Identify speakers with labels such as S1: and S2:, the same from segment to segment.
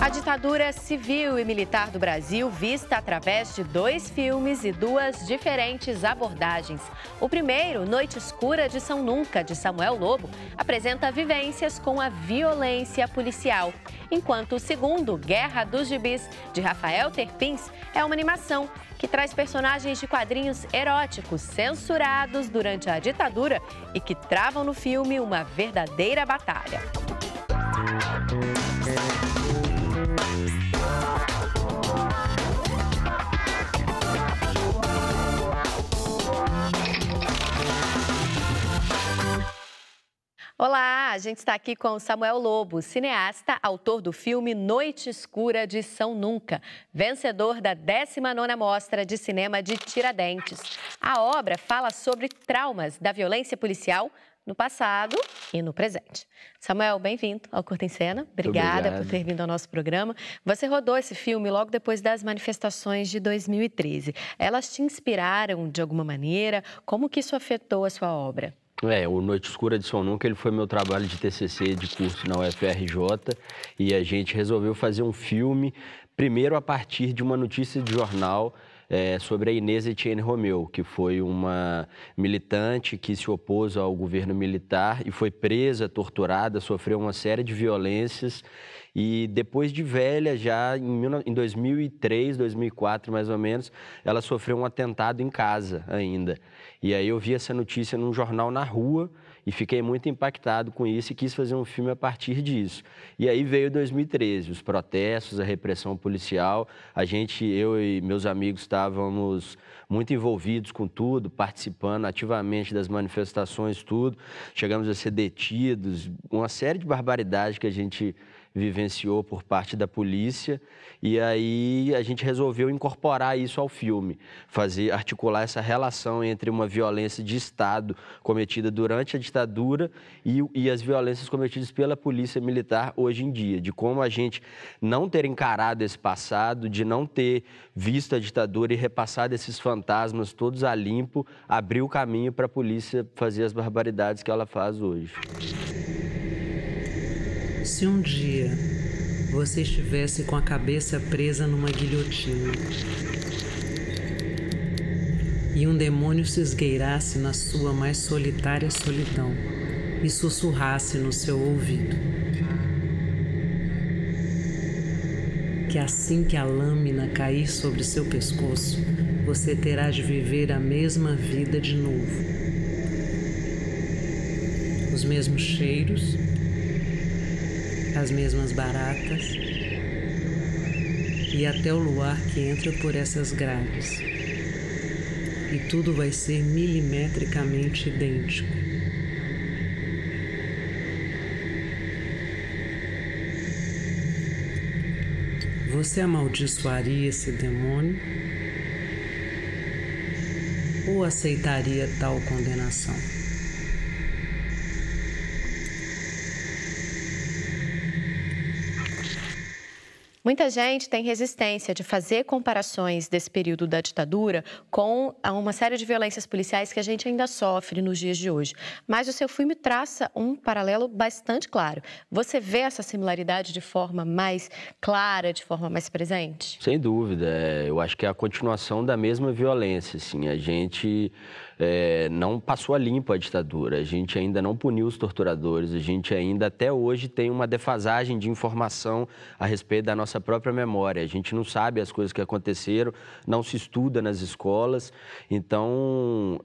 S1: A ditadura civil e militar do Brasil vista através de 2 filmes e 2 diferentes abordagens. O primeiro, Noite Escura de São Nunca, de Samuel Lobo, apresenta vivências com a violência policial. Enquanto o segundo, Guerra dos Gibis, de Rafael Terpins, é uma animação que traz personagens de quadrinhos eróticos censurados durante a ditadura e que travam no filme uma verdadeira batalha. Olá, a gente está aqui com o Samuel Lobo, cineasta, autor do filme Noite Escura de São Nunca, vencedor da 19ª Mostra de Cinema de Tiradentes. A obra fala sobre traumas da violência policial no passado e no presente. Samuel, bem-vindo ao Curta em Cena. Obrigada por ter vindo ao nosso programa. Você rodou esse filme logo depois das manifestações de 2013. Elas te inspiraram de alguma maneira? Como que isso afetou a sua obra?
S2: O Noite Escura de São Nunca, ele foi meu trabalho de TCC de curso na UFRJ e a gente resolveu fazer um filme, primeiro a partir de uma notícia de jornal sobre a Inês Etienne Romeu, que foi uma militante que se opôs ao governo militar e foi presa, torturada, sofreu uma série de violências e depois de velha, já em 2003, 2004 mais ou menos, ela sofreu um atentado em casa ainda. E aí eu vi essa notícia num jornal na rua e fiquei muito impactado com isso e quis fazer um filme a partir disso. E aí veio 2013, os protestos, a repressão policial. Eu e meus amigos estávamos muito envolvidos com tudo, participando ativamente das manifestações, tudo. Chegamos a ser detidos, uma série de barbaridades que a gente vivenciou por parte da polícia, e aí a gente resolveu incorporar isso ao filme, articular essa relação entre uma violência de Estado cometida durante a ditadura e as violências cometidas pela polícia militar hoje em dia, de como a gente não ter encarado esse passado, de não ter visto a ditadura e repassado esses fantasmas todos a limpo, abriu o caminho para a polícia fazer as barbaridades que ela faz hoje.
S3: Se um dia você estivesse com a cabeça presa numa guilhotina e um demônio se esgueirasse na sua mais solitária solidão e sussurrasse no seu ouvido que assim que a lâmina cair sobre seu pescoço, você terá de viver a mesma vida de novo. Os mesmos cheiros, as mesmas baratas e até o luar que entra por essas grades. E tudo vai ser milimetricamente idêntico. Você amaldiçoaria esse demônio ou aceitaria tal condenação?
S1: Muita gente tem resistência de fazer comparações desse período da ditadura com uma série de violências policiais que a gente ainda sofre nos dias de hoje. Mas o seu filme traça um paralelo bastante claro. Você vê essa similaridade de forma mais clara, de forma mais presente?
S2: Sem dúvida. Eu acho que é a continuação da mesma violência. Assim. A gente não passou a limpo a ditadura, a gente ainda não puniu os torturadores, a gente ainda até hoje tem uma defasagem de informação a respeito da nossa própria memória. A gente não sabe as coisas que aconteceram, não se estuda nas escolas, então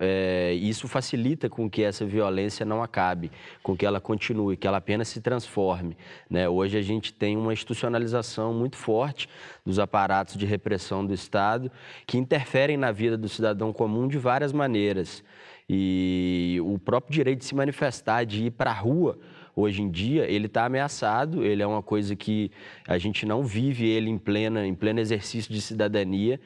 S2: isso facilita com que essa violência não acabe, com que ela continue, que ela apenas se transforme, né? Hoje a gente tem uma institucionalização muito forte dos aparatos de repressão do Estado que interferem na vida do cidadão comum de várias maneiras. E o próprio direito de se manifestar, de ir para a rua, hoje em dia, ele está ameaçado, ele é uma coisa que a gente não vive ele em pleno exercício de cidadania,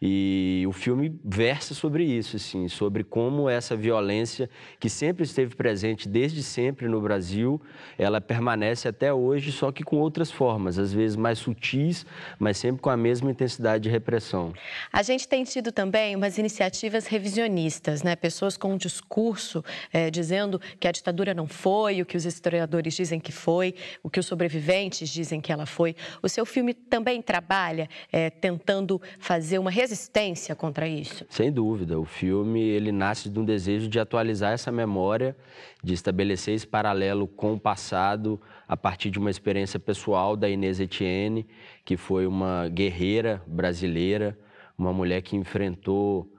S2: e o filme versa sobre isso, assim, sobre como essa violência, que sempre esteve presente desde sempre no Brasil, ela permanece até hoje, só que com outras formas, às vezes mais sutis, mas sempre com a mesma intensidade de repressão.
S1: A gente tem tido também umas iniciativas revisionistas, né? Pessoas com um discurso dizendo que a ditadura não foi, o que os historiadores historiadores dizem que foi, o que os sobreviventes dizem que ela foi. O seu filme também trabalha tentando fazer uma resistência contra isso?
S2: Sem dúvida. O filme ele nasce de um desejo de atualizar essa memória, de estabelecer esse paralelo com o passado a partir de uma experiência pessoal da Inês Etienne, que foi uma guerreira brasileira, uma mulher que enfrentou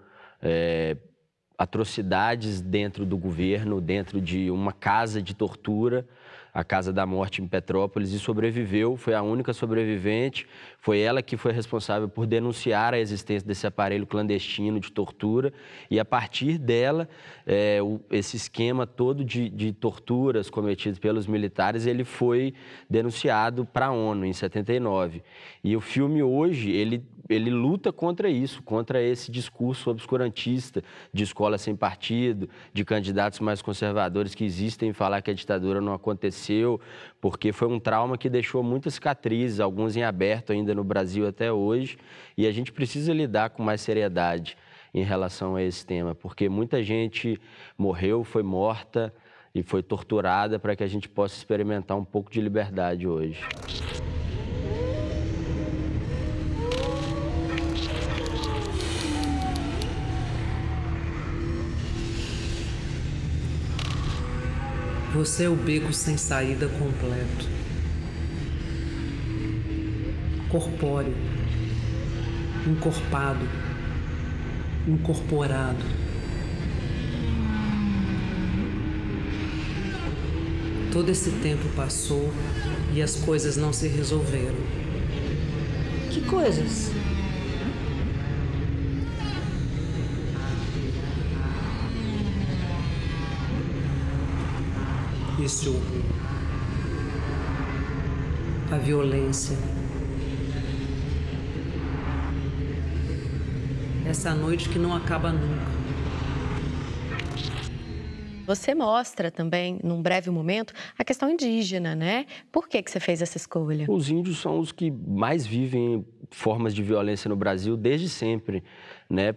S2: atrocidades dentro do governo, dentro de uma casa de tortura, a Casa da Morte em Petrópolis, e sobreviveu, foi a única sobrevivente, foi ela que foi responsável por denunciar a existência desse aparelho clandestino de tortura, e a partir dela, esse esquema todo de torturas cometidas pelos militares, ele foi denunciado para a ONU em 79. E o filme hoje, ele luta contra isso, contra esse discurso obscurantista de escola sem partido, de candidatos mais conservadores que existem em falar que a ditadura não aconteceu, porque foi um trauma que deixou muitas cicatrizes, alguns em aberto ainda no Brasil até hoje, e a gente precisa lidar com mais seriedade em relação a esse tema, porque muita gente morreu, foi morta e foi torturada para que a gente possa experimentar um pouco de liberdade hoje.
S3: Você é o beco sem saída completo. Corpóreo, encorpado, incorporado. Todo esse tempo passou e as coisas não se resolveram.
S4: Que coisas?
S3: Esse horror, a violência, essa noite que não acaba nunca.
S1: Você mostra também, num breve momento, a questão indígena, né? Por que você fez essa escolha?
S2: Os índios são os que mais vivem formas de violência no Brasil desde sempre, né?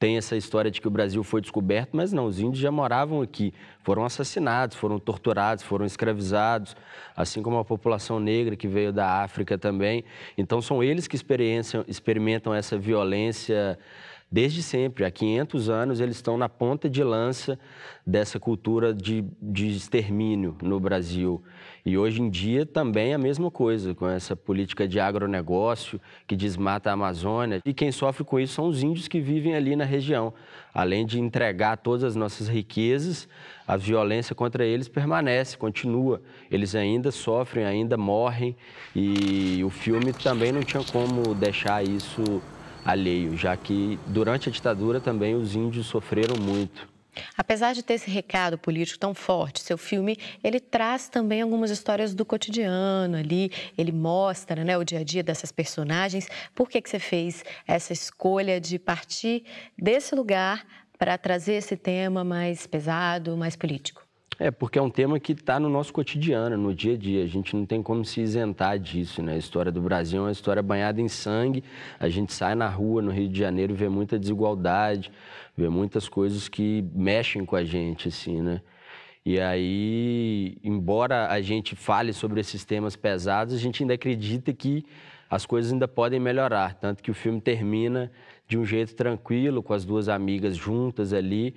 S2: Tem essa história de que o Brasil foi descoberto, mas não, os índios já moravam aqui, foram assassinados, foram torturados, foram escravizados, assim como a população negra que veio da África também. Então, são eles que experimentam essa violência desde sempre. Há 500 anos, eles estão na ponta de lança dessa cultura de extermínio no Brasil. E hoje em dia também a mesma coisa, com essa política de agronegócio que desmata a Amazônia. E quem sofre com isso são os índios que vivem ali na região. Além de entregar todas as nossas riquezas, a violência contra eles permanece, continua. Eles ainda sofrem, ainda morrem. E o filme também não tinha como deixar isso alheio, já que durante a ditadura também os índios sofreram muito.
S1: Apesar de ter esse recado político tão forte, seu filme, ele traz também algumas histórias do cotidiano ali, ele mostra, né, o dia a dia dessas personagens. Por que você fez essa escolha de partir desse lugar para trazer esse tema mais pesado, mais político?
S2: Porque é um tema que está no nosso cotidiano, no dia a dia. A gente não tem como se isentar disso, né? A história do Brasil é uma história banhada em sangue. A gente sai na rua, no Rio de Janeiro, vê muita desigualdade, vê muitas coisas que mexem com a gente, assim, né? E aí, embora a gente fale sobre esses temas pesados, a gente ainda acredita que as coisas ainda podem melhorar. Tanto que o filme termina de um jeito tranquilo, com as duas amigas juntas ali,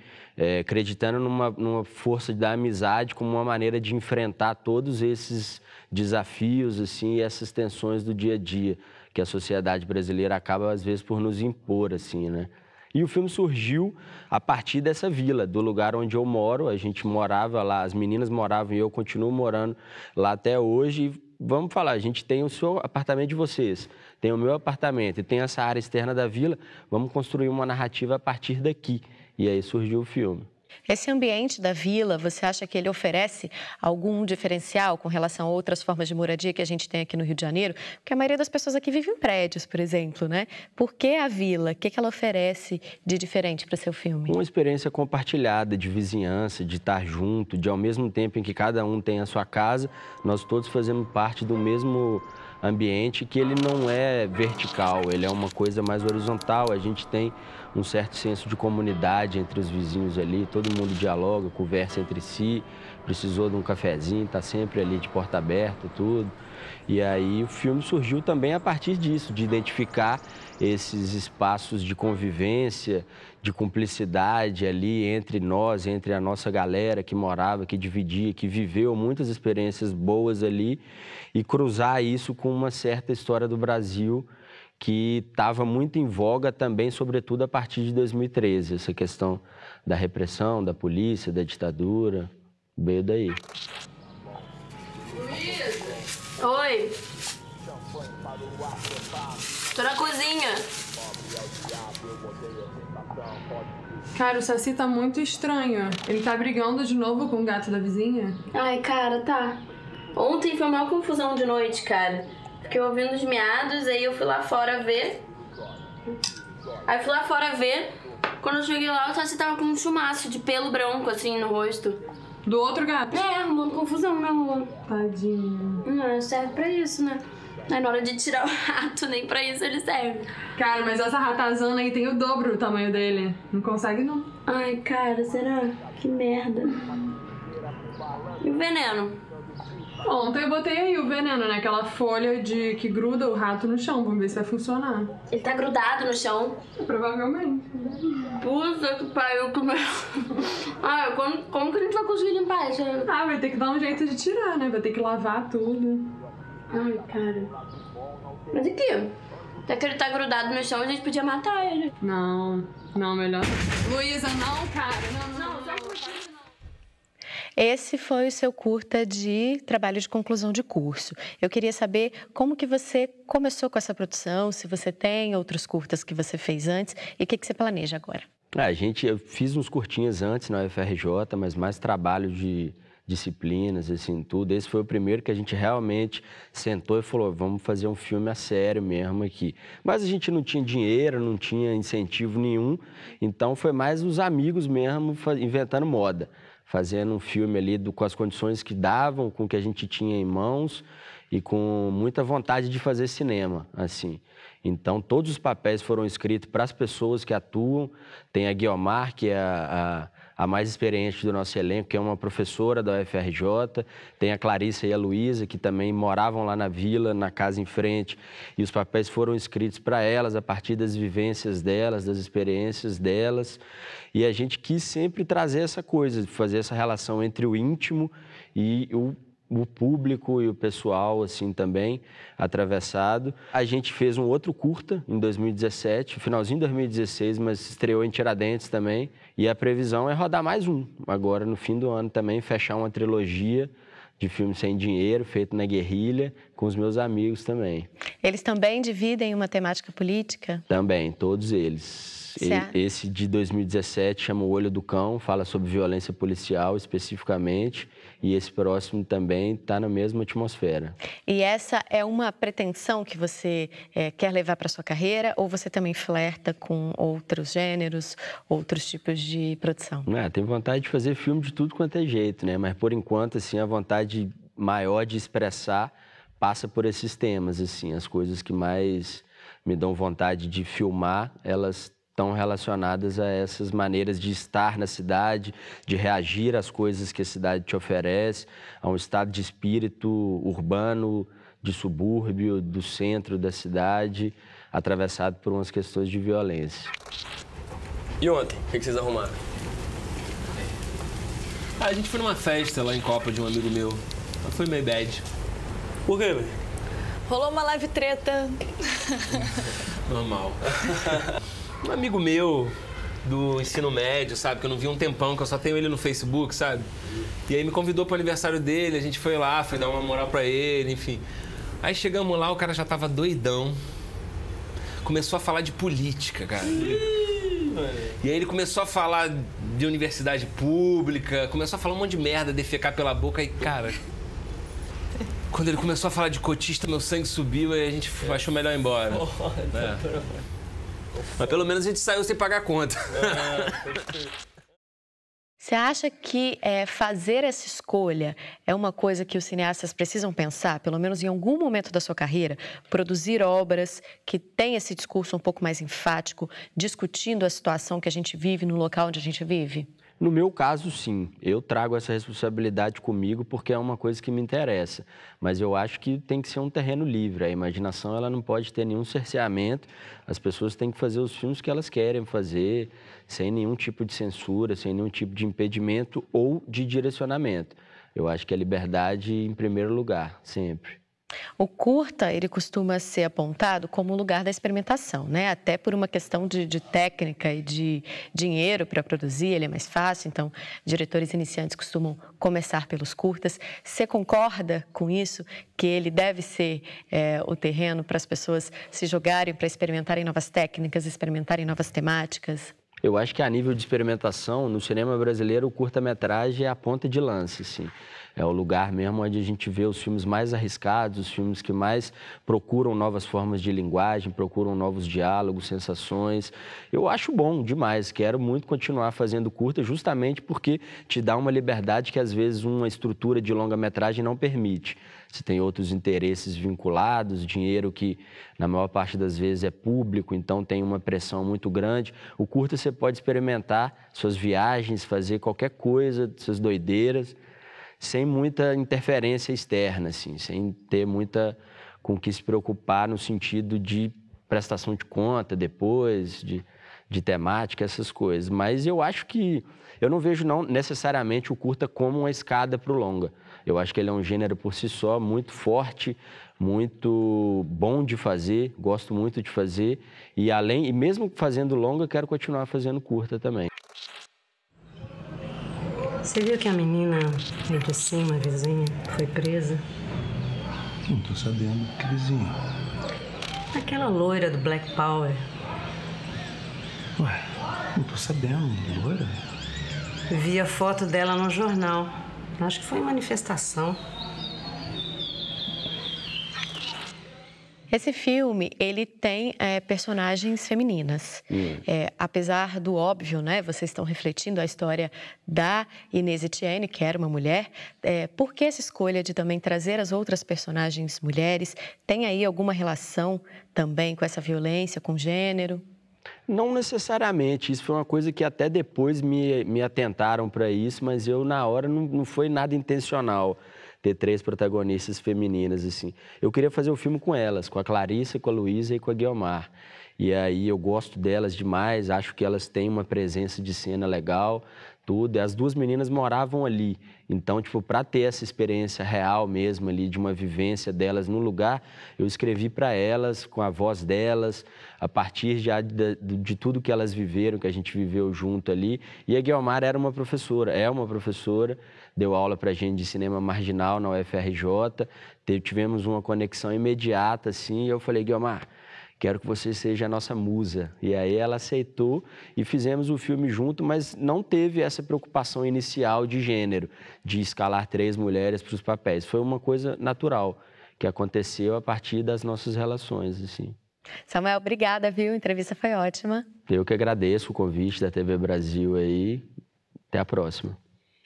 S2: acreditando numa força da amizade como uma maneira de enfrentar todos esses desafios assim, e essas tensões do dia a dia que a sociedade brasileira acaba, às vezes, por nos impor, assim, né? E o filme surgiu a partir dessa vila, do lugar onde eu moro. A gente morava lá, as meninas moravam e eu continuo morando lá até hoje. E vamos falar, a gente tem o seu apartamento de vocês, tem o meu apartamento e tem essa área externa da vila. Vamos construir uma narrativa a partir daqui. E aí surgiu o filme.
S1: Esse ambiente da vila, você acha que ele oferece algum diferencial com relação a outras formas de moradia que a gente tem aqui no Rio de Janeiro? Porque a maioria das pessoas aqui vive em prédios, por exemplo, né? Por que a vila? O que ela oferece de diferente para o seu filme?
S2: Uma experiência compartilhada de vizinhança, de estar junto, de ao mesmo tempo em que cada um tem a sua casa, nós todos fazemos parte do mesmo ambiente que ele não é vertical, ele é uma coisa mais horizontal. A gente tem um certo senso de comunidade entre os vizinhos ali, todo mundo dialoga, conversa entre si, precisou de um cafezinho, tá sempre ali de porta aberta, tudo. E aí o filme surgiu também a partir disso, de identificar esses espaços de convivência, de cumplicidade ali entre nós, entre a nossa galera que morava, que dividia, que viveu muitas experiências boas ali, e cruzar isso com uma certa história do Brasil que estava muito em voga também, sobretudo a partir de 2013, essa questão da repressão, da polícia, da ditadura, veio daí.
S5: Oi. Tô na cozinha.
S6: Cara, o Saci tá muito estranho. Ele tá brigando de novo com o gato da vizinha?
S5: Ai, cara, tá. Ontem foi uma confusão de noite, cara. Fiquei ouvindo os miados, aí eu fui lá fora ver. Quando eu cheguei lá, o Saci tava com um chumaço de pelo branco, assim, no rosto.
S6: Do outro gato?
S5: É, arrumando confusão na rua.
S6: Tadinho.
S5: Não, serve pra isso, né? Aí na hora de tirar o rato, nem pra isso ele serve.
S6: Cara, mas essa ratazana aí tem o dobro do tamanho dele. Não consegue, não.
S5: Ai, cara, será? Que merda. E o veneno?
S6: Ontem eu botei aí o veneno, né? Aquela folha que gruda o rato no chão. Vamos ver se vai funcionar.
S5: Ele tá grudado no chão?
S6: Provavelmente.
S5: Puta que pariu, que merda. Ai, como que a gente vai conseguir limpar isso?
S6: Ah, vai ter que dar um jeito de tirar, né? Vai ter que lavar tudo.
S5: Ai, cara. Mas aqui, até que ele tá grudado no chão, a gente podia matar ele.
S6: Não, melhor. Luísa, não, cara. Não.
S1: Esse foi o seu curta de trabalho de conclusão de curso. Eu queria saber como que você começou com essa produção, se você tem outros curtas que você fez antes e o que você planeja agora.
S2: Eu fiz uns curtinhas antes na UFRJ, mas mais trabalho de disciplinas, assim, tudo. Esse foi o primeiro que a gente realmente sentou e falou, vamos fazer um filme a sério mesmo aqui. Mas a gente não tinha dinheiro, não tinha incentivo nenhum, então foi mais os amigos mesmo inventando moda, fazendo um filme ali com as condições que davam, com o que a gente tinha em mãos e com muita vontade de fazer cinema, assim. Então, todos os papéis foram escritos para as pessoas que atuam. Tem a Guiomar, que é a mais experiente do nosso elenco, que é uma professora da UFRJ. Tem a Clarissa e a Luísa, que também moravam lá na vila, na casa em frente. E os papéis foram escritos para elas, a partir das vivências delas, das experiências delas. E a gente quis sempre trazer essa coisa, fazer essa relação entre o íntimo e o público e o pessoal, assim, também, atravessado. A gente fez um outro curta em 2017, finalzinho de 2016, mas estreou em Tiradentes também. E a previsão é rodar mais um, agora no fim do ano também, fechar uma trilogia de filme sem dinheiro, feito na guerrilha, com os meus amigos também.
S1: Eles também dividem uma temática política?
S2: Também, todos eles. Esse de 2017 chama O Olho do Cão, fala sobre violência policial especificamente, e esse próximo também está na mesma atmosfera. E essa é uma pretensão que você quer levar para sua carreira, ou você também flerta com outros gêneros, outros tipos de produção? Tenho vontade de fazer filme de tudo quanto é jeito, né? Mas por enquanto, assim, a vontade maior de expressar passa por esses temas, assim, as coisas que mais me dão vontade de filmar, elas estão relacionadas a essas maneiras de estar na cidade, de reagir às coisas que a cidade te oferece, a um estado de espírito urbano, de subúrbio, do centro da cidade, atravessado por umas questões de violência.
S7: E ontem, o que vocês arrumaram? A gente foi numa festa lá em Copa de um amigo meu, mas foi meio bad. Por quê, velho?
S8: Rolou uma live treta.
S7: Normal. Um amigo meu do ensino médio, sabe? Que eu não vi um tempão, que eu só tenho ele no Facebook, sabe? E aí me convidou pro aniversário dele, a gente foi lá, foi dar uma moral pra ele, enfim. Aí chegamos lá, o cara já tava doidão. Começou a falar de política, cara. E aí ele começou a falar de universidade pública, começou a falar um monte de merda, defecar pela boca, e cara... Quando ele começou a falar de cotista, meu sangue subiu e a gente achou melhor ir embora. Mas pelo menos a gente saiu sem pagar a conta.
S1: Você acha que fazer essa escolha é uma coisa que os cineastas precisam pensar, pelo menos em algum momento da sua carreira, produzir obras que têm esse discurso um pouco mais enfático, discutindo a situação que a gente vive no local onde a gente vive?
S2: No meu caso, sim. Eu trago essa responsabilidade comigo porque é uma coisa que me interessa. Mas eu acho que tem que ser um terreno livre. A imaginação ela não pode ter nenhum cerceamento. As pessoas têm que fazer os filmes que elas querem fazer, sem nenhum tipo de censura, sem nenhum tipo de impedimento ou de direcionamento. Eu acho que a liberdade em primeiro lugar, sempre.
S1: O curta, ele costuma ser apontado como um lugar da experimentação, né? Até por uma questão de técnica e de dinheiro para produzir, ele é mais fácil, então diretores iniciantes costumam começar pelos curtas. Você concorda com isso, que ele deve ser o terreno para as pessoas se jogarem, para experimentarem novas técnicas, experimentarem novas temáticas?
S2: Eu acho que a nível de experimentação, no cinema brasileiro, o curta-metragem é a ponta de lança, assim. É o lugar mesmo onde a gente vê os filmes mais arriscados, os filmes que mais procuram novas formas de linguagem, procuram novos diálogos, sensações. Eu acho bom demais, quero muito continuar fazendo curta, justamente porque te dá uma liberdade que às vezes uma estrutura de longa-metragem não permite. Você tem outros interesses vinculados, dinheiro que na maior parte das vezes é público, então tem uma pressão muito grande. O curta você pode experimentar suas viagens, fazer qualquer coisa, suas doideiras, sem muita interferência externa, assim, sem ter muita com que se preocupar no sentido de prestação de conta depois, de temática, essas coisas. Mas eu acho que, eu não vejo não necessariamente o curta como uma escada para o longa. Eu acho que ele é um gênero por si só, muito forte, muito bom de fazer, gosto muito de fazer. E mesmo fazendo longa, quero continuar fazendo curta também.
S3: Você viu que a menina aí de cima, a vizinha, foi presa?
S9: Não tô sabendo. Que vizinha?
S3: Aquela loira do Black Power.
S9: Ué, não tô sabendo. Loira?
S3: Vi a foto dela no jornal. Acho que foi manifestação.
S1: Esse filme, ele tem personagens femininas. Apesar do óbvio, né? Vocês estão refletindo a história da Inês Etienne, que era uma mulher. Por que essa escolha de também trazer as outras personagens mulheres? Tem aí alguma relação também com essa violência, com gênero?
S2: Não necessariamente. Isso foi uma coisa que até depois me atentaram para isso, mas eu, na hora, não foi nada intencional ter 3 protagonistas femininas, assim. Eu queria fazer o filme com elas, com a Clarissa, com a Luísa e com a Guiomar. E aí eu gosto delas demais, acho que elas têm uma presença de cena legal, tudo. E as 2 meninas moravam ali. Então, tipo, para ter essa experiência real mesmo ali, de uma vivência delas no lugar, eu escrevi para elas, com a voz delas, a partir de tudo que elas viveram, que a gente viveu junto ali. E a Guiomar era uma professora, é uma professora, deu aula pra gente de cinema marginal na UFRJ, tivemos uma conexão imediata, assim, e eu falei, Guiomar, quero que você seja a nossa musa. E aí ela aceitou e fizemos o filme junto, mas não teve essa preocupação inicial de gênero, de escalar 3 mulheres para os papéis. Foi uma coisa natural, que aconteceu a partir das nossas relações, assim.
S1: Samuel, obrigada, viu? A entrevista foi ótima.
S2: Eu que agradeço o convite da TV Brasil aí. Até a próxima.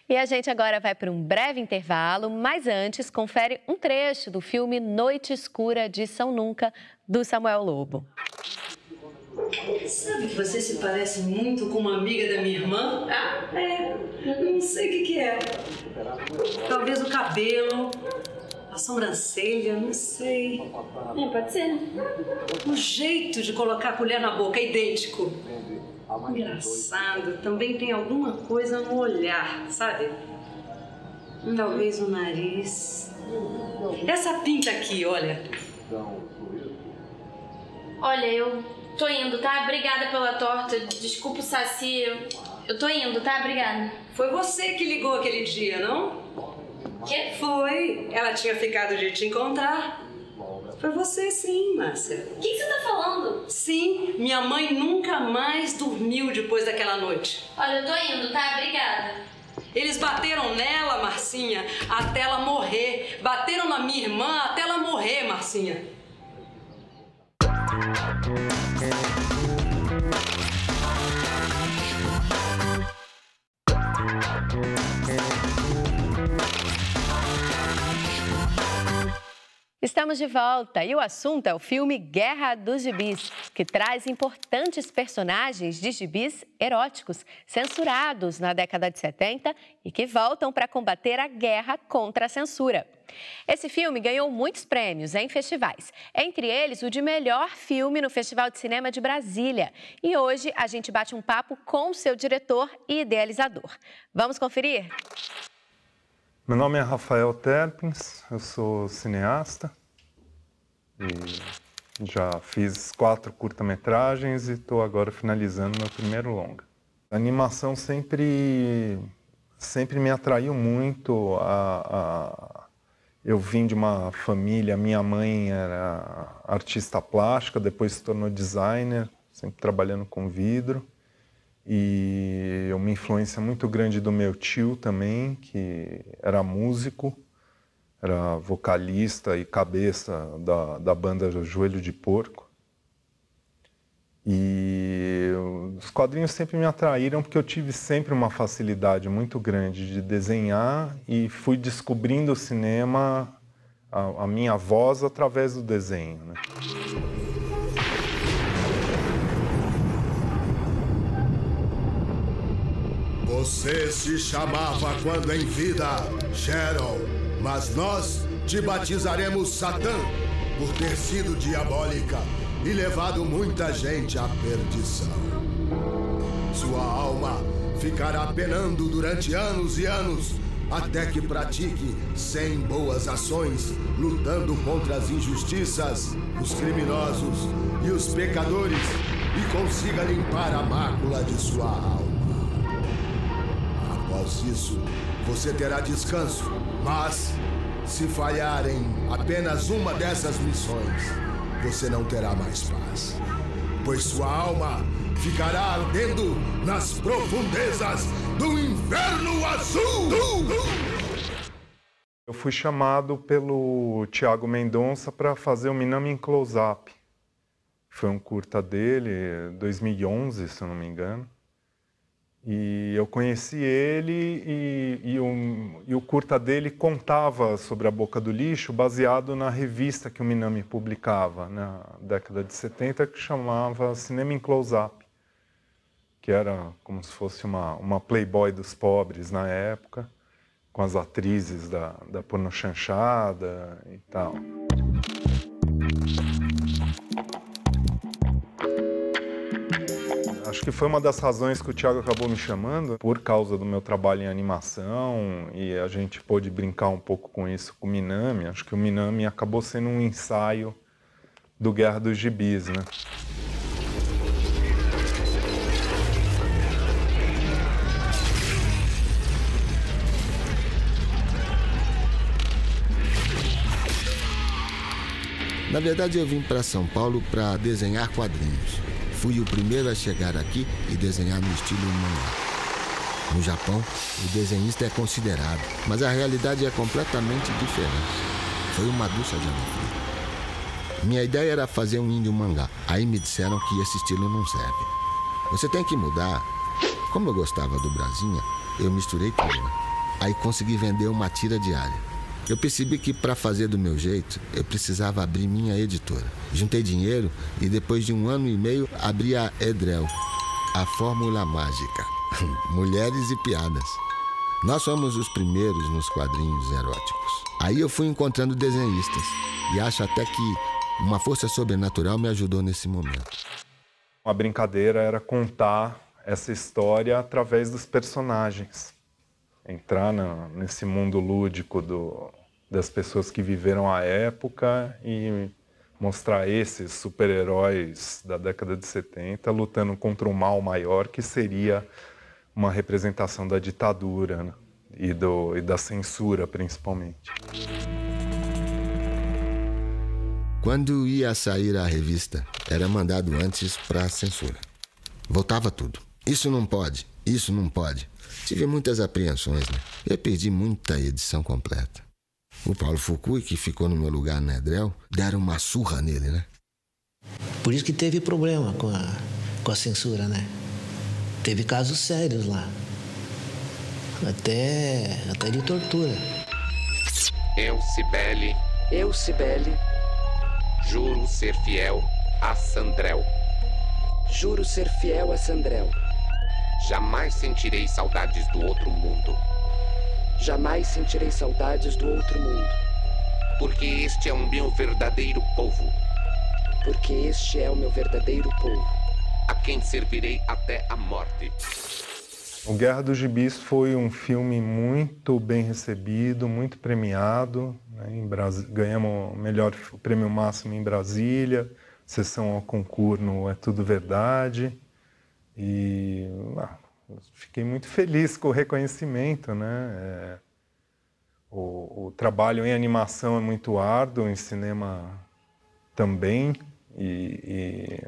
S1: E a gente agora vai para um breve intervalo, mas antes confere um trecho do filme Noite Escura de São Nunca, do Samuel Lobo.
S4: Sabe que você se parece muito com uma amiga da minha irmã? Ah, não sei o que é. Talvez o cabelo, a sobrancelha, não sei.
S5: Pode ser.
S4: O jeito de colocar a colher na boca é idêntico. Engraçado, também tem alguma coisa no olhar, sabe? Talvez o nariz. Essa pinta aqui, olha.
S5: Olha, eu tô indo, tá? Obrigada pela torta. Desculpa o saci. Eu tô indo, tá? Obrigada.
S4: Foi você que ligou aquele dia, não?
S5: Quê?
S4: Foi. Ela tinha ficado de te encontrar. Foi você sim, Márcia.
S5: O que você tá falando?
S4: Sim, minha mãe nunca mais dormiu depois daquela noite.
S5: Olha, eu tô indo, tá? Obrigada.
S4: Eles bateram nela, Marcinha, até ela morrer. Bateram na minha irmã até ela morrer, Marcinha.
S1: Estamos de volta e o assunto é o filme Guerra dos Gibis, que traz importantes personagens de gibis eróticos censurados na década de 70 e que voltam para combater a guerra contra a censura. Esse filme ganhou muitos prêmios em festivais, entre eles o de melhor filme no Festival de Cinema de Brasília. E hoje a gente bate um papo com o seu diretor e idealizador. Vamos conferir?
S9: Meu nome é Rafael Terpins, eu sou cineasta e já fiz 4 curta-metragens e estou agora finalizando meu primeiro longa. A animação sempre me atraiu muito. Eu vim de uma família, minha mãe era artista plástica, depois se tornou designer, sempre trabalhando com vidro. E uma influência muito grande do meu tio também, que era músico, era vocalista e cabeça da banda Joelho de Porco. E os quadrinhos sempre me atraíram porque eu tive sempre uma facilidade muito grande de desenhar e fui descobrindo o cinema, a minha voz através do desenho, né?
S10: Você se chamava quando em vida Sharon, mas nós te batizaremos Satã por ter sido diabólica e levado muita gente à perdição. Sua alma ficará penando durante anos e anos até que pratique 100 boas ações, lutando contra as injustiças, os criminosos e os pecadores e consiga limpar a mácula de sua alma. Após isso, você terá descanso, mas se falhar em apenas uma dessas missões, você não terá mais paz, pois sua alma ficará ardendo nas profundezas do Inferno Azul!
S9: Eu fui chamado pelo Thiago Mendonça para fazer o Minami em Close-Up. Foi um curta dele, 2011, se eu não me engano. E eu conheci ele e o curta dele contava sobre a Boca do Lixo baseado na revista que o Minami publicava na década de 70, que chamava Cinema em Close-Up, que era como se fosse uma Playboy dos pobres na época, com as atrizes da pornochanchada e tal. Acho que foi uma das razões que o Thiago acabou me chamando, por causa do meu trabalho em animação, e a gente pôde brincar um pouco com isso com o Minami. Acho que o Minami acabou sendo um ensaio do Guerra dos Gibis, né?
S10: Na verdade, eu vim para São Paulo para desenhar quadrinhos. Fui o primeiro a chegar aqui e desenhar no estilo mangá. No Japão, o desenhista é considerado, mas a realidade é completamente diferente. Foi uma ducha de água fria. Minha ideia era fazer um índio mangá. Aí me disseram que esse estilo não serve. Você tem que mudar. Como eu gostava do Brasinha, eu misturei tudo, né? Aí consegui vender uma tira diária. Eu percebi que para fazer do meu jeito, eu precisava abrir minha editora. Juntei dinheiro e depois de 1 ano e meio abri a Edrel, a fórmula mágica. Mulheres e piadas. Nós somos os primeiros nos quadrinhos eróticos. Aí eu fui encontrando desenhistas e acho até que uma força sobrenatural me ajudou nesse momento.
S9: A brincadeira era contar essa história através dos personagens. Entrar nesse mundo lúdico das pessoas que viveram a época e mostrar esses super-heróis da década de 70 lutando contra um mal maior, que seria uma representação da ditadura, né? e da censura, principalmente.
S10: Quando ia sair a revista, era mandado antes para a censura. Voltava tudo. Isso não pode, isso não pode. Tive muitas apreensões, né? Eu perdi muita edição completa. O Paulo Fukui, que ficou no meu lugar na Edrel, deram uma surra nele, né?
S11: Por isso que teve problema com a censura, né? Teve casos sérios lá. Até de tortura.
S12: Eu, Cibele. Eu, Cibele.
S13: Juro ser fiel a Sandrel.
S12: Juro ser fiel a Sandrel.
S13: Jamais sentirei saudades do outro mundo.
S12: Jamais sentirei saudades do outro mundo.
S13: Porque este é o meu verdadeiro povo.
S12: Porque este é o meu verdadeiro povo.
S13: A quem servirei até a morte.
S9: O Guerra dos Gibis foi um filme muito bem recebido, muito premiado. Né? Ganhamos o prêmio máximo em Brasília, sessão ao concurso no É Tudo Verdade. E fiquei muito feliz com o reconhecimento, né? O trabalho em animação é muito árduo, em cinema também. E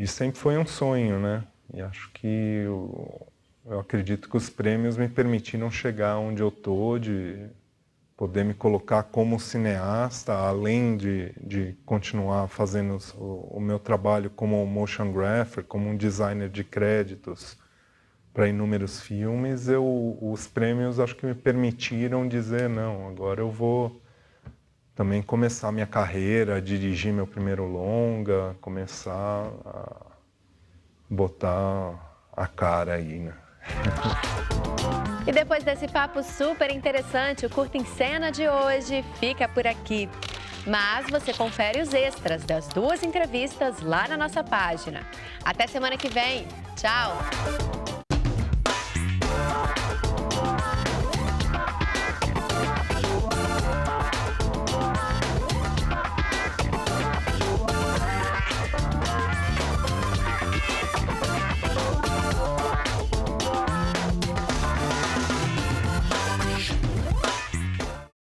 S9: sempre foi um sonho, né? E acho que eu acredito que os prêmios me permitiram chegar onde eu estou, de poder me colocar como cineasta, além de continuar fazendo o meu trabalho como motion grapher, como um designer de créditos para inúmeros filmes. Os prêmios acho que me permitiram dizer, não, agora eu vou também começar minha carreira, dirigir meu primeiro longa, começar a botar a cara aí, né?
S1: E depois desse papo super interessante, o Curta em Cena de hoje fica por aqui. Mas você confere os extras das 2 entrevistas lá na nossa página. Até semana que vem. Tchau!